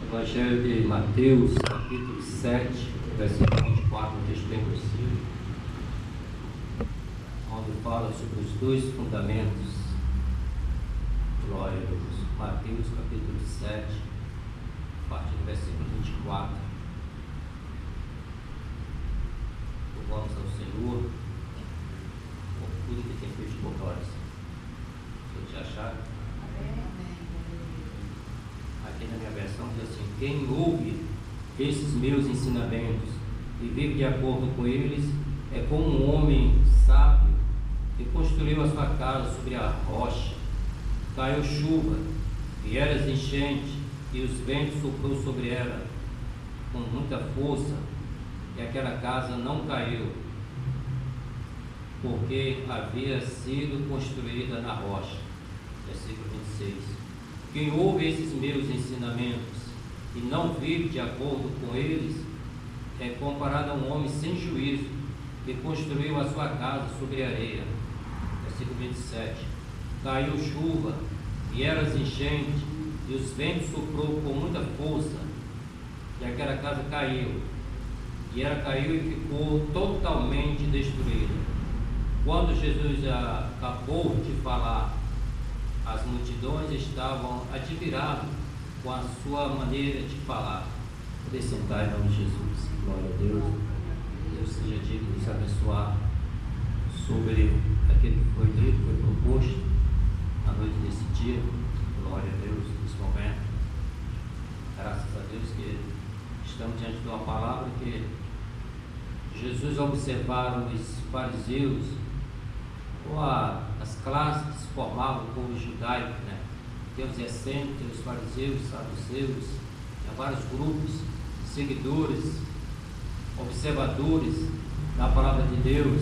Evangelho de Mateus, capítulo 7, versículo 24, um texto bem conhecido, onde fala sobre os dois fundamentos. Glória a Deus. Mateus, capítulo 7, a partir do versículo 24. Louvamos ao Senhor por tudo que tem feito por nós. Se te achar, aqui na minha versão diz assim: quem ouve esses meus ensinamentos e vive de acordo com eles é como um homem sábio que construiu a sua casa sobre a rocha. Caiu chuva, vieram as enchentes, e os ventos soprou sobre ela com muita força, e aquela casa não caiu, porque havia sido construída na rocha. Versículo 26. Quem ouve esses meus ensinamentos e não vive de acordo com eles é comparado a um homem sem juízo que construiu a sua casa sobre a areia. Versículo 27. Caiu chuva, vieram as enchentes, e os ventos soprou com muita força, e aquela casa caiu. E ela caiu e ficou totalmente destruída. Quando Jesus acabou de falar, as multidões estavam admiradas com a sua maneira de falar. Poder sentar em nome de Jesus. Glória a Deus. Deus seja digno de nos abençoar sobre aquilo que foi dito, foi proposto na noite desse dia. Glória a Deus nesse momento. Graças a Deus que estamos diante de uma palavra que Jesus observaram os fariseus, ou as classes que se formavam como judaico, né? Tem os essênicos, tem os fariseus, saduceus, tem vários grupos, seguidores, observadores da palavra de Deus.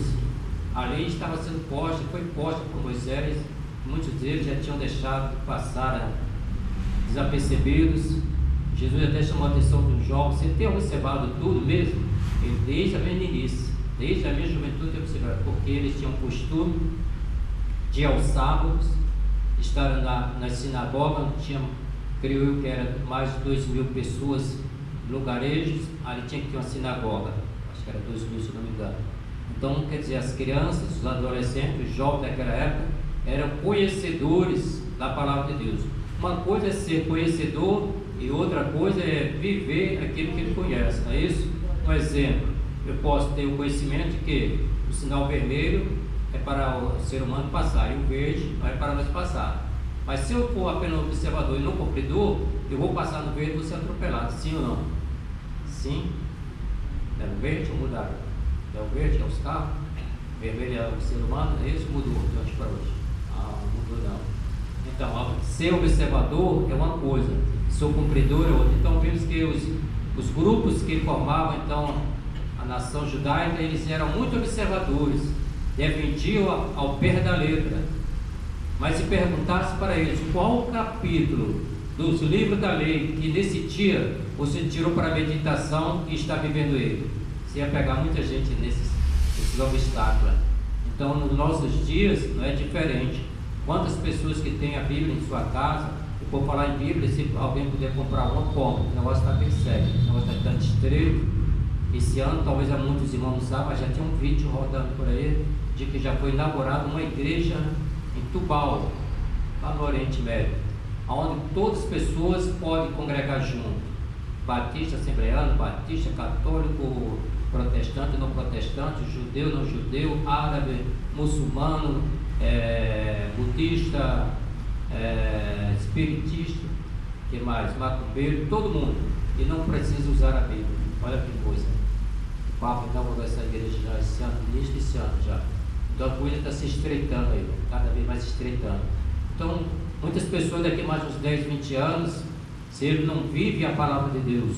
A lei estava sendo posta, foi posta por Moisés, muitos deles já tinham deixado passar desapercebidos. Jesus até chamou a atenção de um jovem: você tem observado tudo mesmo? Ele, desde a minha início, desde a minha juventude, observado, porque eles tinham costume de ir aos sábados, estar na sinagoga. Tinha, creio eu que era mais de 2.000 pessoas, lugarejos, ali tinha que ter uma sinagoga, acho que era 2.000 se não me engano. Então, quer dizer, as crianças, os adolescentes, os jovens daquela época eram conhecedores da palavra de Deus. Uma coisa é ser conhecedor e outra coisa é viver aquilo que ele conhece, não é isso? Um exemplo, eu posso ter o conhecimento de que o sinal vermelho é para o ser humano passar e o verde não é para nós passar. Mas se eu for apenas observador e não cumpridor, eu vou passar no verde e vou ser atropelado, sim ou não? Sim. É o verde ou mudaram? É o verde, é os carros, vermelho é o ser humano, é isso? Mudou de hoje para hoje? Ah, não mudou não. Então, ser observador é uma coisa, ser cumpridor é outra. Então, vemos que os grupos que formavam então a nação judaica, eles eram muito observadores, defendiam ao pé da letra. Mas se perguntasse para eles qual o capítulo dos livros da lei que nesse dia você tirou para a meditação e está vivendo ele, você ia pegar muita gente nesses obstáculos. Então, nos nossos dias não é diferente. Quantas pessoas que têm a Bíblia em sua casa, e por falar em Bíblia, se alguém puder comprar uma, compra. O negócio está bem sério, o negócio está tanto estreito. Esse ano, talvez há muitos irmãos não sabem, mas já tem um vídeo rodando por aí de que já foi inaugurada uma igreja em Tubal, lá no Oriente Médio, onde todas as pessoas podem congregar junto: batista, assembleano, batista, católico, protestante, não protestante, judeu, não judeu, árabe, muçulmano, budista, espiritista, que mais? Macumbeiro, todo mundo, e não precisa usar a Bíblia. Olha que coisa. O Papa inaugurou essa igreja já esse ano, início desse ano já. Então a coisa está se estreitando aí, cada vez mais estreitando. Então, muitas pessoas daqui a mais uns 10, 20 anos, se ele não vive a palavra de Deus,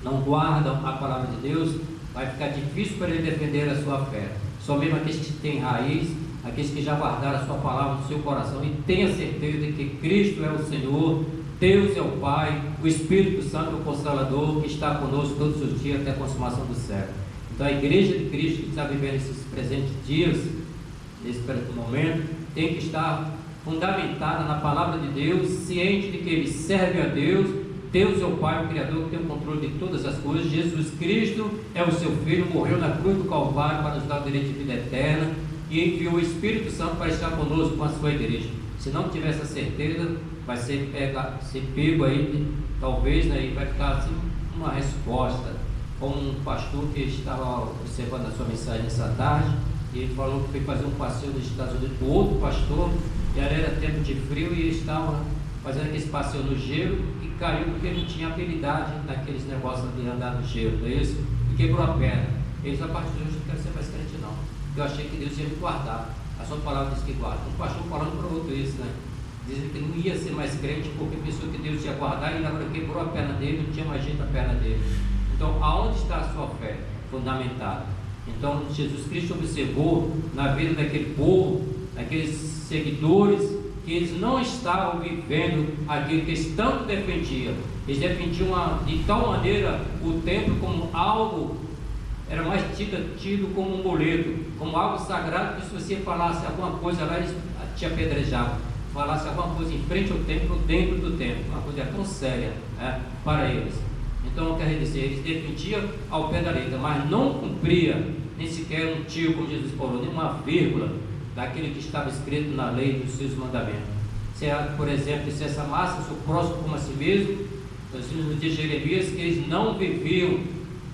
não guardam a palavra de Deus, vai ficar difícil para ele defender a sua fé. Só mesmo aqueles que têm raiz, aqueles que já guardaram a sua palavra no seu coração e têm a certeza de que Cristo é o Senhor, Deus é o Pai, o Espírito Santo é o Consolador, que está conosco todos os dias até a consumação do século. Então a igreja de Cristo que está vivendo esses presentes dias, nesse momento, tem que estar fundamentada na palavra de Deus, ciente de que ele serve a Deus Deus é o Pai, o Criador, que tem o controle de todas as coisas. Jesus Cristo é o seu Filho, morreu na cruz do Calvário para nos dar o direito de vida eterna e enviou o Espírito Santo para estar conosco com a sua igreja. Se não tiver essa certeza, vai ser pego aí, talvez, né, e vai ficar assim uma resposta. Como um pastor que estava observando a sua mensagem essa tarde, e ele falou que foi fazer um passeio nos Estados Unidos com outro pastor, e ali era tempo de frio, e ele estava fazendo aquele passeio no gelo, e caiu porque não tinha habilidade naqueles negócios de andar no gelo, não é isso? E quebrou a perna. Eles, a partir de hoje, não quero ser mais crente não. Eu achei que Deus ia me guardar. A sua palavra diz que guarda. Um pastor falando para o outro isso, né? Dizendo que não ia ser mais crente porque pensou que Deus ia guardar, e agora quebrou a perna dele, não tinha mais jeito a perna dele. Então, aonde está a sua fé fundamentada? Então, Jesus Cristo observou na vida daquele povo, daqueles seguidores, que eles não estavam vivendo aquilo que eles tanto defendiam. Eles defendiam de tal maneira o templo como algo, era mais tido como um boleto, como algo sagrado, que se você falasse alguma coisa lá, eles te apedrejavam. Falasse alguma coisa em frente ao templo, dentro do templo, uma coisa tão séria, né, para eles. Então, quer dizer, eles defendiam ao pé da letra, mas não cumpria nem sequer um tio, como Jesus falou, nem uma vírgula daquilo que estava escrito na lei dos seus mandamentos. Se, por exemplo, se essa massa, o seu próximo como a si mesmo, nós vimos no dia de Jeremias que eles não viviam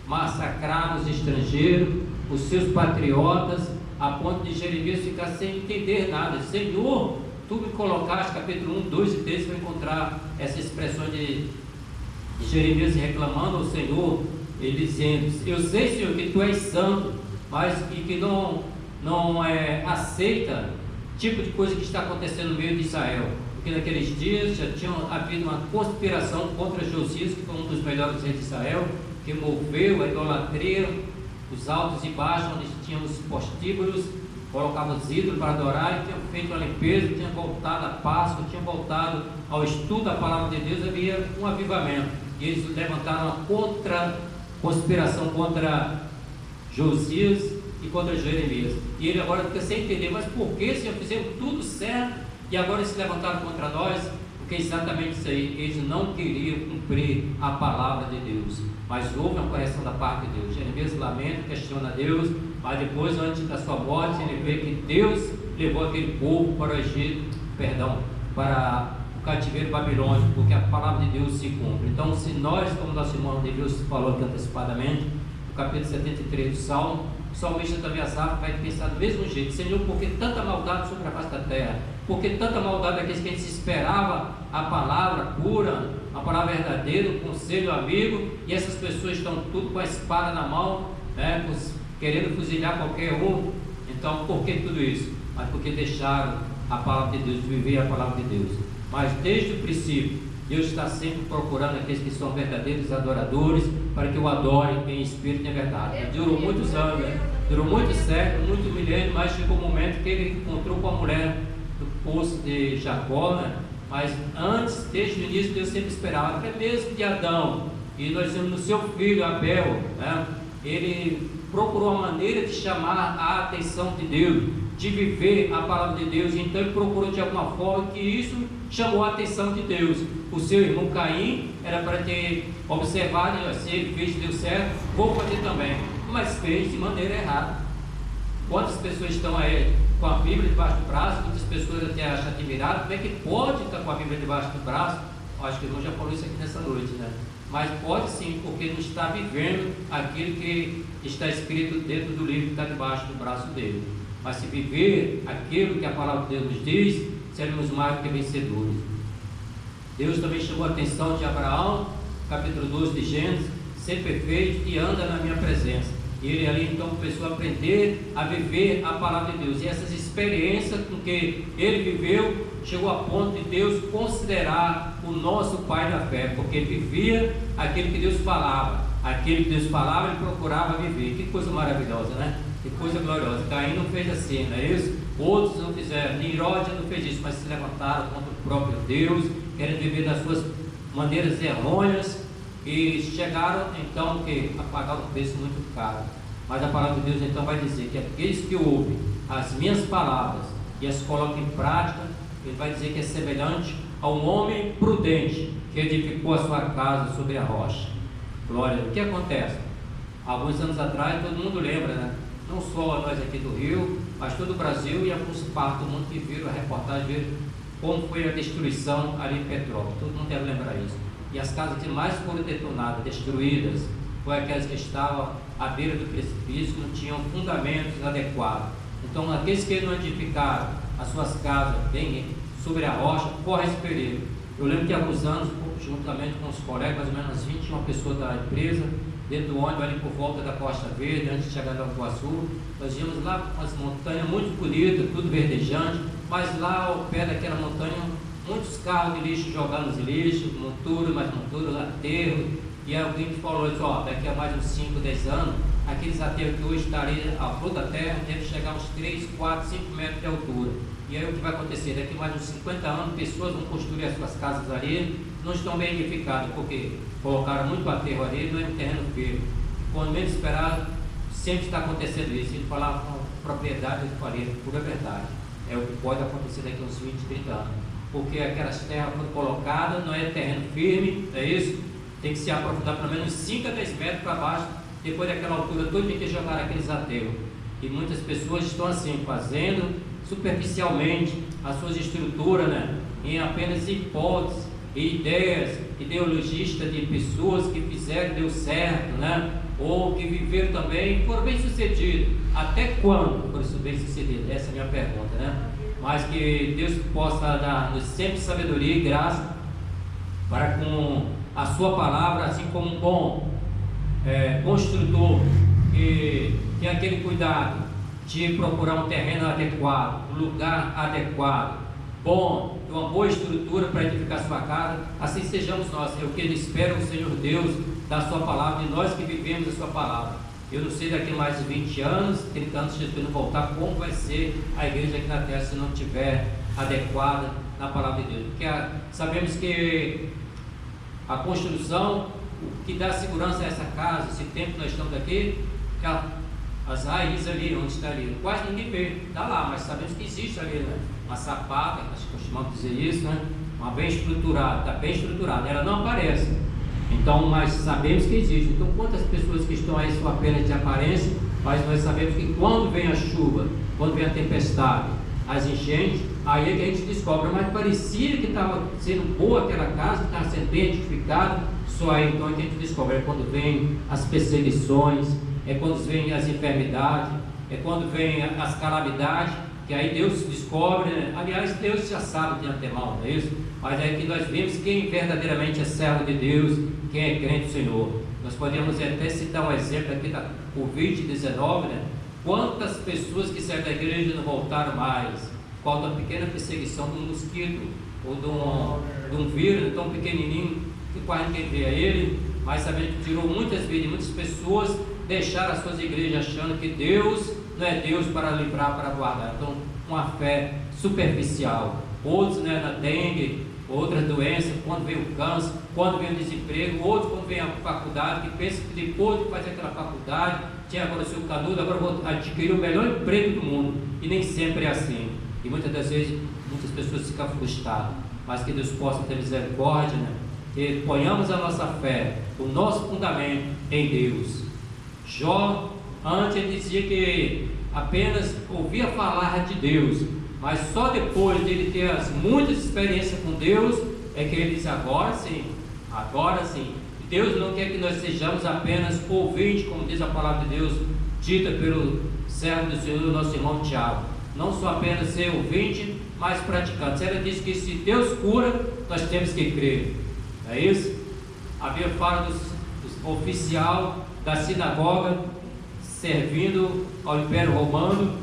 massacrando os estrangeiros, os seus patriotas, a ponto de Jeremias ficar sem entender nada. Senhor, tu me colocaste, capítulo 1, 2 e 3, vai encontrar essa expressão de Jeremias reclamando ao Senhor, ele dizendo: eu sei, Senhor, que tu és santo, mas que não aceita tipo de coisa que está acontecendo no meio de Israel, porque naqueles dias já tinha havido uma conspiração contra Josias, que foi um dos melhores reis de Israel, que moveu a idolatria, os altos e baixos, onde tinham os postíbulos, colocavam os ídolos para adorar, e tinham feito a limpeza, tinham voltado à Páscoa, tinham voltado ao estudo da palavra de Deus. Havia um avivamento, e eles levantaram uma conspiração contra Josias e contra Jeremias, e ele agora fica sem entender, mas por que, Senhor, fizemos tudo certo e agora se levantaram contra nós? Porque é exatamente isso aí, eles não queriam cumprir a palavra de Deus, mas houve uma correção da parte de Deus. Jeremias lamenta, questiona Deus, mas depois, antes da sua morte, ele vê que Deus levou aquele povo para o Egito, para o cativeiro babilônico, porque a palavra de Deus se cumpre. Então, se nós, como nosso irmão de Deus falou aqui antecipadamente, no capítulo 73 do Salmo, o salmista também Asaf vai pensar do mesmo jeito: Senhor, por que tanta maldade sobre a face da terra? Por que tanta maldade daqueles que a gente se esperava a palavra pura, a palavra verdadeira, o conselho amigo, e essas pessoas estão tudo com a espada na mão, né, querendo fuzilar qualquer um? Então, por que tudo isso? Mas porque deixaram a palavra de Deus, de viver a palavra de Deus. Mas desde o princípio, Deus está sempre procurando aqueles que são verdadeiros adoradores, para que o adorem em espírito e em verdade. Durou muitos anos, né? Durou muitos séculos, muito milênio, mas chegou o momento que ele encontrou com a mulher do poço de Jacó, né? Mas antes, desde o início, Deus sempre esperava, até mesmo de Adão, e nós vemos no seu filho Abel, né? Ele procurou a maneira de chamar a atenção de Deus, de viver a palavra de Deus. Então ele procurou de alguma forma que isso chamou a atenção de Deus. O seu irmão Caim era para ter observado, se ele fez e deu certo, vou fazer também, mas fez de maneira errada. Quantas pessoas estão aí com a Bíblia debaixo do braço? Muitas pessoas até acham admirado, como é que pode estar com a Bíblia debaixo do braço? Acho que o irmão já falou isso aqui nessa noite, né? Mas pode sim, porque não está vivendo aquilo que está escrito dentro do livro que está debaixo do braço dele. Mas se viver aquilo que a palavra de Deus nos diz, seremos mais do que vencedores. Deus também chamou a atenção de Abraão, capítulo 12 de Gênesis: ser perfeito e anda na minha presença. E ele ali então começou a aprender a viver a palavra de Deus, e essas experiências com que ele viveu chegou a ponto de Deus considerar o nosso pai da fé, porque ele vivia aquilo que Deus falava, aquilo que Deus falava ele procurava viver. Que coisa maravilhosa, né? Que coisa gloriosa. Caim não fez assim, não é isso? Outros não fizeram, Nimrod não fez isso, mas se levantaram contra o próprio Deus, querendo viver das suas maneiras errôneas, e chegaram então a pagar um preço muito caro. Mas a palavra de Deus então vai dizer que aqueles que ouvem as minhas palavras e as colocam em prática, ele vai dizer que é semelhante a um homem prudente, que que edificou a sua casa sobre a rocha. Glória. O que acontece? Alguns anos atrás, todo mundo lembra, né? Não só nós aqui do Rio, mas todo o Brasil e alguns partes do mundo que viram a reportagem, viram como foi a destruição ali em Petrópolis. Todo mundo deve lembrar isso. E as casas que mais foram detonadas, destruídas, foram aquelas que estavam à beira do precipício, não tinham fundamentos adequados. Então, aqueles que não edificaram as suas casas bem sobre a rocha, correm esse perigo. Eu lembro que há alguns anos, juntamente com os colegas, mais ou menos 21 pessoas da empresa, dentro do ônibus ali por volta da Costa Verde, antes de chegar no Iguaçu, nós íamos lá com as montanhas muito bonitas, tudo verdejante, mas lá ao pé daquela montanha, muitos carros de lixo jogando os lixos, montura, mais montura, aterro, e alguém que falou isso, ó, daqui a mais uns 5, 10 anos, aqueles aterros que hoje estão ali, a flor da terra, deve chegar a uns 3, 4, 5 metros de altura. E aí o que vai acontecer? Daqui a mais uns 50 anos, pessoas vão construir as suas casas ali, não estão bem edificadas, porque colocaram muito aterro ali, não é um terreno firme. Quando menos esperado, sempre está acontecendo isso. Ele falava com propriedade, eu falei, pura verdade. É o que pode acontecer daqui a uns 20, 30 anos. Porque aquelas terras foram colocadas, não é terreno firme, é isso? Tem que se aprofundar pelo menos 5 a 10 metros para baixo, depois daquela altura toda tem que jogar aqueles aterros. E muitas pessoas estão assim, fazendo superficialmente as suas estruturas, né? Em apenas hipóteses e ideias, ideologistas de pessoas que fizeram, deu certo, né? Ou que viveram também, foram bem sucedidos. Até quando foram bem sucedidos? Essa é a minha pergunta, né? Mas que Deus possa dar-nos sempre sabedoria e graça para com a sua palavra, assim como um bom construtor que tem aquele cuidado de procurar um terreno adequado, um lugar adequado, bom, uma boa estrutura para edificar sua casa. Assim sejamos nós. É o que ele espera o Senhor Deus da sua palavra e nós que vivemos a sua palavra. Eu não sei daqui a mais de 20 anos, 30 anos, se Jesus não voltar, como vai ser a igreja aqui na terra se não estiver adequada na palavra de Deus. Porque sabemos que a construção, o que dá segurança a essa casa, esse tempo que nós estamos aqui, que as raízes ali, onde está ali, quase ninguém vê, está lá, mas sabemos que existe ali, né? Uma sapata, nós costumamos dizer isso, né? Uma bem estruturada, está bem estruturada, ela não aparece, então, mas sabemos que existe. Então, quantas pessoas que estão aí são apenas de aparência, mas nós sabemos que quando vem a chuva, quando vem a tempestade, as enchentes, aí é que a gente descobre, mas parecia que estava sendo boa aquela casa, que estava sendo bem edificada, só aí então é que a gente descobre, é quando vem as perseguições, é quando vem as enfermidades, é quando vem as calamidades, que aí Deus descobre, né? Aliás, Deus já sabe de antemão, não é isso? Mas é que nós vemos quem verdadeiramente é servo de Deus, quem é crente do Senhor. Nós podemos até citar um exemplo aqui da Covid-19, né? Quantas pessoas que saíram da igreja não voltaram mais, por causa da pequena perseguição de um mosquito, ou de um vírus tão pequenininho, que quase ninguém vê a ele, mas sabendo que tirou muitas vidas, muitas pessoas deixaram as suas igrejas achando que Deus não é Deus para livrar, para guardar. Então, uma fé superficial. Outros, né, na dengue, outras doenças, quando vem o câncer, quando vem o desemprego, outros quando vem a faculdade, que pensa que depois de fazer aquela faculdade, tinha agora o seu canudo, agora vou adquirir o melhor emprego do mundo. E nem sempre é assim. E muitas das vezes, muitas pessoas ficam frustradas. Mas que Deus possa ter misericórdia, né? Que ponhamos a nossa fé, o nosso fundamento em Deus. Jó, antes ele dizia que apenas ouvia falar de Deus, mas só depois de ele ter as muitas experiências com Deus, é que ele diz, agora sim, Deus não quer que nós sejamos apenas ouvintes, como diz a palavra de Deus, dita pelo servo do Senhor, nosso irmão Tiago, não só apenas ser ouvinte, mas praticante. Ela diz que se Deus cura, nós temos que crer, é isso? Havia fala dos oficial da sinagoga, servindo ao Império Romano,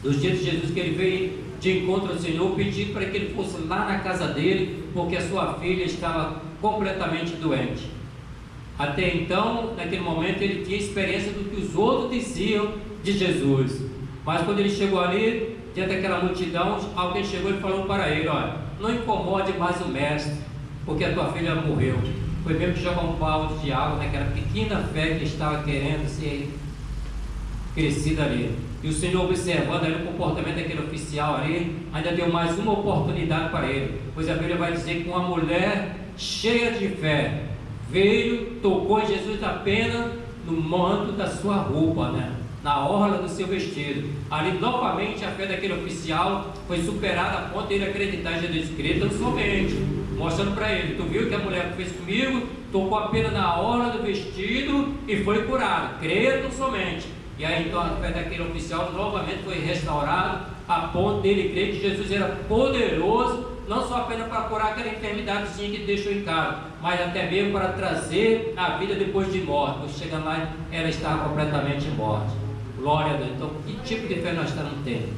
dos dias de Jesus, que ele veio de encontro ao Senhor, pedindo para que ele fosse lá na casa dele, porque a sua filha estava completamente doente. Até então, naquele momento, ele tinha experiência do que os outros diziam de Jesus, mas quando ele chegou ali, diante daquela multidão, alguém chegou e falou para ele, olha, não incomode mais o mestre, porque a tua filha morreu. Foi mesmo que jogou um balde de água naquela pequena fé que estava querendo ser crescida ali. E o Senhor, observando ali o comportamento daquele oficial ali, ainda deu mais uma oportunidade para ele, pois a Bíblia vai dizer que uma mulher cheia de fé, veio, tocou em Jesus apenas no manto da sua roupa, né? Na orla do seu vestido. Ali novamente a fé daquele oficial foi superada a ponto de ele acreditar em Jesus Cristo tão somente, mostrando para ele: tu viu que a mulher fez comigo, tocou apenas na orla do vestido e foi curado, creia tão somente. E aí então a fé daquele oficial novamente foi restaurada a ponto dele crer que Jesus era poderoso, não só apenas para curar aquela enfermidadezinha que deixou em casa, mas até mesmo para trazer a vida depois de morte. Pois chegando lá, ela estava completamente morta. Glória a Deus. Então, que tipo de fé nós estamos tendo?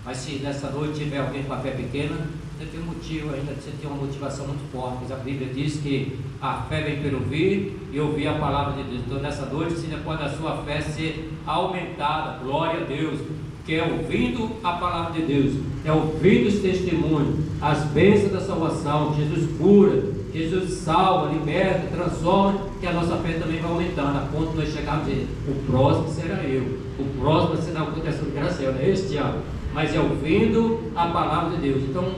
Mas se nessa noite tiver alguém com a fé pequena, você tem um motivo ainda, você tem uma motivação muito forte, pois a Bíblia diz que a fé vem pelo ouvir e ouvir a palavra de Deus. Então nessa noite você ainda pode a sua fé ser aumentada, glória a Deus, que é ouvindo a palavra de Deus, é ouvindo os testemunhos, as bênçãos da salvação. Jesus cura, Jesus salva, liberta, transforma, que a nossa fé também vai aumentando, a ponto de nós chegarmos a dizer: o próximo será eu, o próximo será o que acontece no céu, não é esse diabo? Mas é ouvindo a palavra de Deus. Então,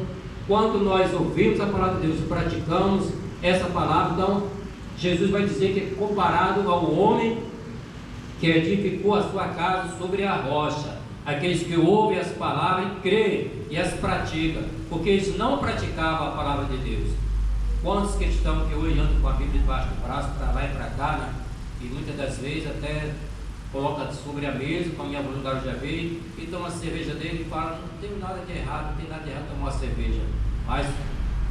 quando nós ouvimos a palavra de Deus e praticamos essa palavra, então Jesus vai dizer que é comparado ao homem que edificou a sua casa sobre a rocha. Aqueles que ouvem as palavras e creem e as praticam, porque eles não praticavam a palavra de Deus. Quantos cristãos que hoje andam com a Bíblia debaixo do braço, para lá e para cá, né? E muitas das vezes até coloca sobre a mesa, como em algum lugar eu já vi, e toma a cerveja dele e fala: não tem nada de errado, não tem nada de errado tomar uma cerveja. Mas,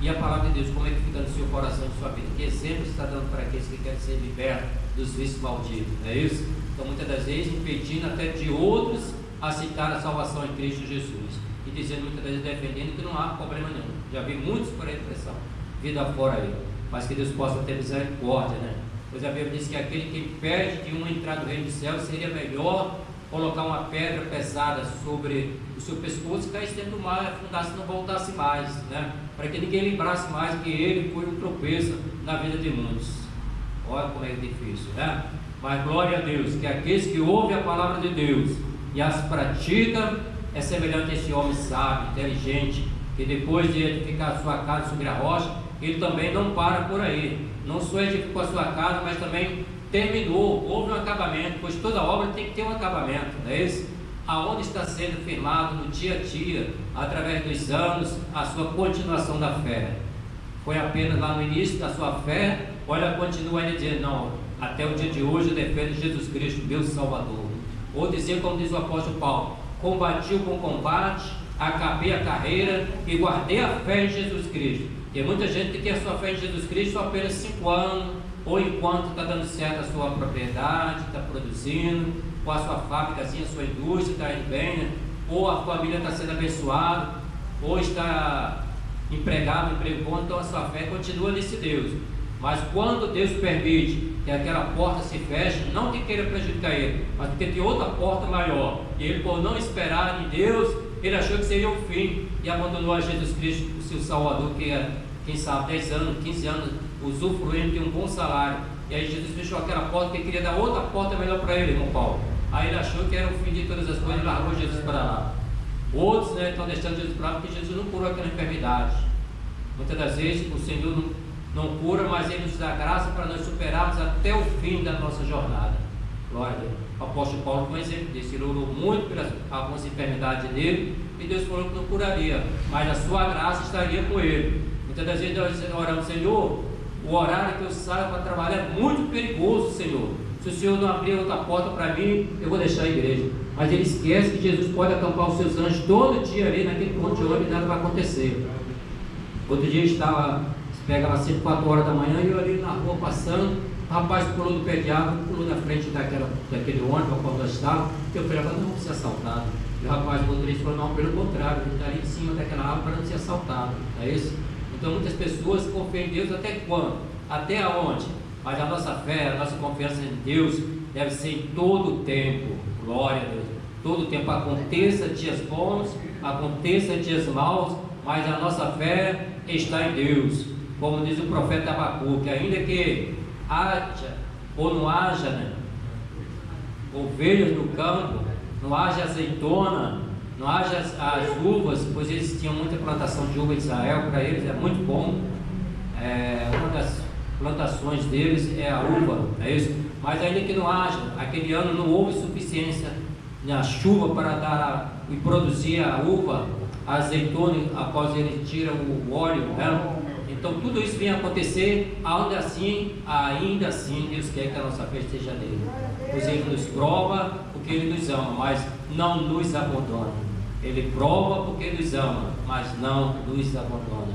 e a palavra de Deus, como é que fica no seu coração, na sua vida? Que exemplo você está dando para aqueles que querem ser libertos dos vícios malditos, não é isso? Então muitas das vezes impedindo até de outros aceitar a salvação em Cristo Jesus, e dizendo, muitas vezes defendendo que não há problema nenhum. Já vi muitos por aí pressão, vida fora aí, mas que Deus possa ter misericórdia, né? Pois a Bíblia diz que aquele que impede de um entrar no reino do céu, seria melhor colocar uma pedra pesada sobre o seu pescoço e caísse dentro do mar, afundasse e não voltasse mais, né? Para que ninguém lembrasse mais que ele foi um tropeço na vida de muitos. Olha como é difícil, né? Mas glória a Deus, que aqueles que ouvem a palavra de Deus e as praticam, é semelhante a esse homem sábio, inteligente, que depois de edificar a sua casa sobre a rocha, ele também não para por aí. Não só edificou a sua casa, mas também terminou, houve um acabamento, pois toda obra tem que ter um acabamento, não é isso? Aonde está sendo firmado no dia a dia, através dos anos, a sua continuação da fé? Foi apenas lá no início da sua fé, ou ela continua ainda dizendo: não, até o dia de hoje eu defendo Jesus Cristo, meu Salvador? Ou dizer, como diz o apóstolo Paulo: combati o bom combate, acabei a carreira e guardei a fé em Jesus Cristo. Tem muita gente que tem a sua fé em Jesus Cristo só apenas 5 anos, ou enquanto está dando certo a sua propriedade, está produzindo, ou a sua fábricazinha, a sua indústria está indo bem, né? Ou a família está sendo abençoada, ou está empregado, emprego bom, então a sua fé continua nesse Deus. Mas quando Deus permite que aquela porta se feche, não que queira prejudicar ele, mas porque tem outra porta maior, e ele, por não esperar em Deus, ele achou que seria o fim e abandonou a Jesus Cristo, o seu Salvador, que é, quem sabe, 10 anos, 15 anos, usufruindo de um bom salário. E aí Jesus fechou aquela porta, porque queria dar outra porta melhor para ele, irmão Paulo. Aí ele achou que era o fim de todas as coisas e largou Jesus para lá. Outros, né, estão deixando Jesus para lá porque Jesus não curou aquela enfermidade. Muitas das vezes o Senhor não cura, mas Ele nos dá graça para nós superarmos até o fim da nossa jornada. Glória a Deus. O apóstolo Paulo foi um exemplo disso. Ele orou muito pelas algumas enfermidades dele, e Deus falou que não curaria, mas a sua graça estaria com ele. Muitas das vezes nós oramos: Senhor, o horário que eu saio para trabalhar é muito perigoso, Senhor. Se o Senhor não abrir outra porta para mim, eu vou deixar a igreja. Mas ele esquece que Jesus pode acampar os seus anjos todo dia ali naquele ponto de ônibus e nada vai acontecer. Outro dia eu estava, pegava 5, 4 horas da manhã, e eu ali na rua passando, o rapaz pulou do pé de árvore, pulou na frente daquele ônibus ao qual nós estávamos. Eu falei: agora não vamos ser assaltados. E o rapaz, o motorista, falou: não, pelo contrário, ele está ali em cima daquela árvore para não ser assaltado. É isso? Então muitas pessoas confiam em Deus até quando? Até aonde? Mas a nossa fé, a nossa confiança em Deus deve ser em todo o tempo. Glória a Deus. Todo o tempo, aconteça dias bons, aconteça dias maus, mas a nossa fé está em Deus. Como diz o profeta Abacuque: ainda que haja ou não haja, né, ovelhas no campo, não haja azeitona, não haja as uvas, pois eles tinham muita plantação de uva em Israel, para eles é muito bom, uma das plantações deles é a uva, é isso? Mas ainda que não haja, aquele ano não houve suficiência na chuva para dar e produzir a uva, a azeitona, após ele tira o óleo, né? Então tudo isso vem acontecer, ainda assim Deus quer que a nossa fé esteja nele. Pois Ele nos prova porque Ele nos ama, mas não nos abandona. Ele prova porque nos ama, mas não nos abandona.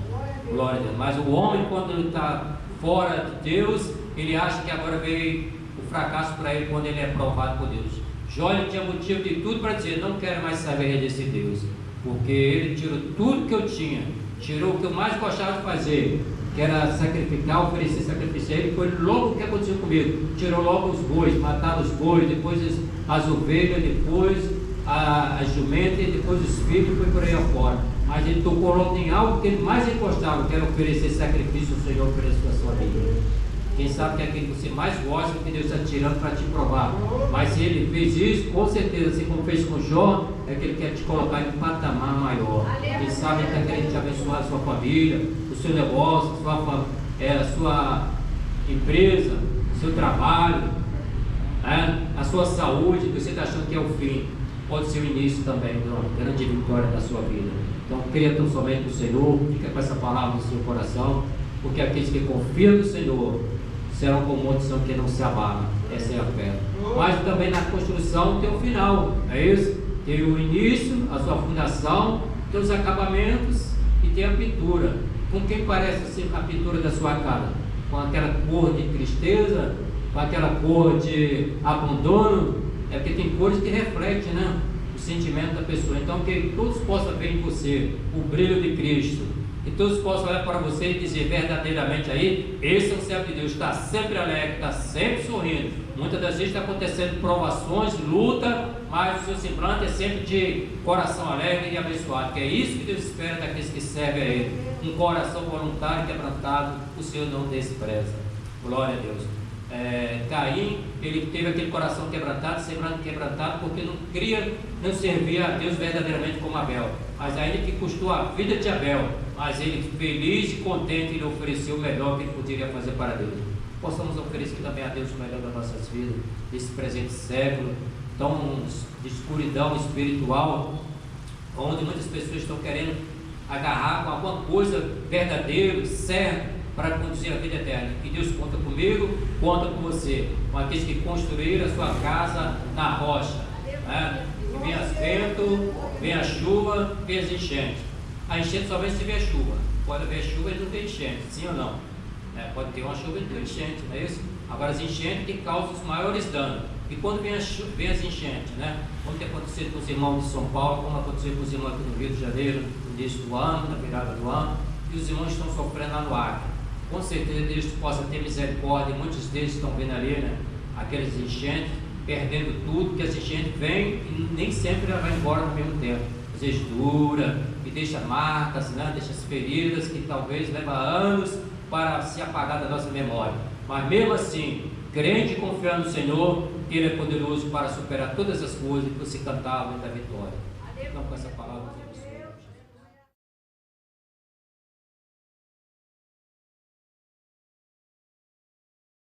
Glória a Deus. Mas o homem, quando ele está fora de Deus, ele acha que agora veio o fracasso para ele quando ele é provado por Deus. Jó tinha motivo de tudo para dizer: não quero mais saber desse Deus, porque Ele tirou tudo que eu tinha, tirou o que eu mais gostava de fazer, que era sacrificar, oferecer sacrifício a Ele. Foi logo o que aconteceu comigo. Tirou logo os bois, matava os bois, depois as ovelhas, depois as jumentas, e depois os filhos, foi por aí afora. Mas Ele tocou logo em algo que Ele mais gostava, que era oferecer sacrifício ao Senhor pela sua vida. Quem sabe que é aquilo que você mais gosta, que Deus está tirando para te provar. Mas se Ele fez isso, com certeza, assim como fez com Jó, é que Ele quer te colocar em um patamar maior. Quem sabe Ele está querendo te abençoar a sua família, o seu negócio, a sua empresa, o seu trabalho, a sua saúde, que você está achando que é o fim. Pode ser o início também de uma grande vitória da sua vida. Então, creia tão somente no Senhor, fica com essa palavra no seu coração, porque aqueles que confiam no Senhor serão como um monte que não se abala. Essa é a fé. Mas também na construção tem o final, é isso? Tem o início, a sua fundação, tem os acabamentos e tem a pintura. Com quem parece ser a pintura da sua casa? Com aquela cor de tristeza, com aquela cor de abandono? É porque tem cores que refletem, né, o sentimento da pessoa. Então que todos possam ver em você o brilho de Cristo, e todos possam olhar para você e dizer verdadeiramente aí: esse é o servo de Deus, está sempre alegre, está sempre sorrindo. Muitas das vezes está acontecendo provações, luta, mas o seu semblante é sempre de coração alegre e abençoado, que é isso que Deus espera daqueles que servem a Ele. Um coração voluntário e quebrantado, o Senhor não despreza. Glória a Deus. Caim, ele teve aquele coração quebrantado, semblante quebrantado, porque não servia a Deus verdadeiramente como Abel. Mas ainda que custou a vida de Abel, mas ele, feliz e contente, ele ofereceu o melhor que ele poderia fazer para Deus. Possamos oferecer também a Deus o melhor das nossas vidas, nesse presente século tão de escuridão espiritual, onde muitas pessoas estão querendo agarrar com alguma coisa verdadeira, certa, para conduzir a vida eterna. E Deus conta comigo, conta com você, com aqueles que construíram a sua casa na rocha, né? E vem as ventos, vem a chuva, vem as enchentes. A enchente só vem se vier chuva. Pode haver chuva e não tem enchente, sim ou não? Pode ter uma chuva e não tem enchente, não é isso? Agora as enchentes que causam os maiores danos. E quando vem as enchentes, né? Como tem acontecido com os irmãos de São Paulo, como aconteceu com os irmãos aqui no Rio de Janeiro, no início do ano, na virada do ano, e os irmãos estão sofrendo lá no Acre. Com certeza Deus possa ter misericórdia. Muitos deles estão vendo ali, né, aqueles enchentes, perdendo tudo, porque as enchentes vêm e nem sempre ela vai embora no mesmo tempo. Às vezes dura e deixa marcas, né, deixa as feridas que talvez leva anos para se apagar da nossa memória. Mas mesmo assim, crente e confiando no Senhor, Ele é poderoso para superar todas as coisas, e você cantar a da vitória. Então, com essa palavra,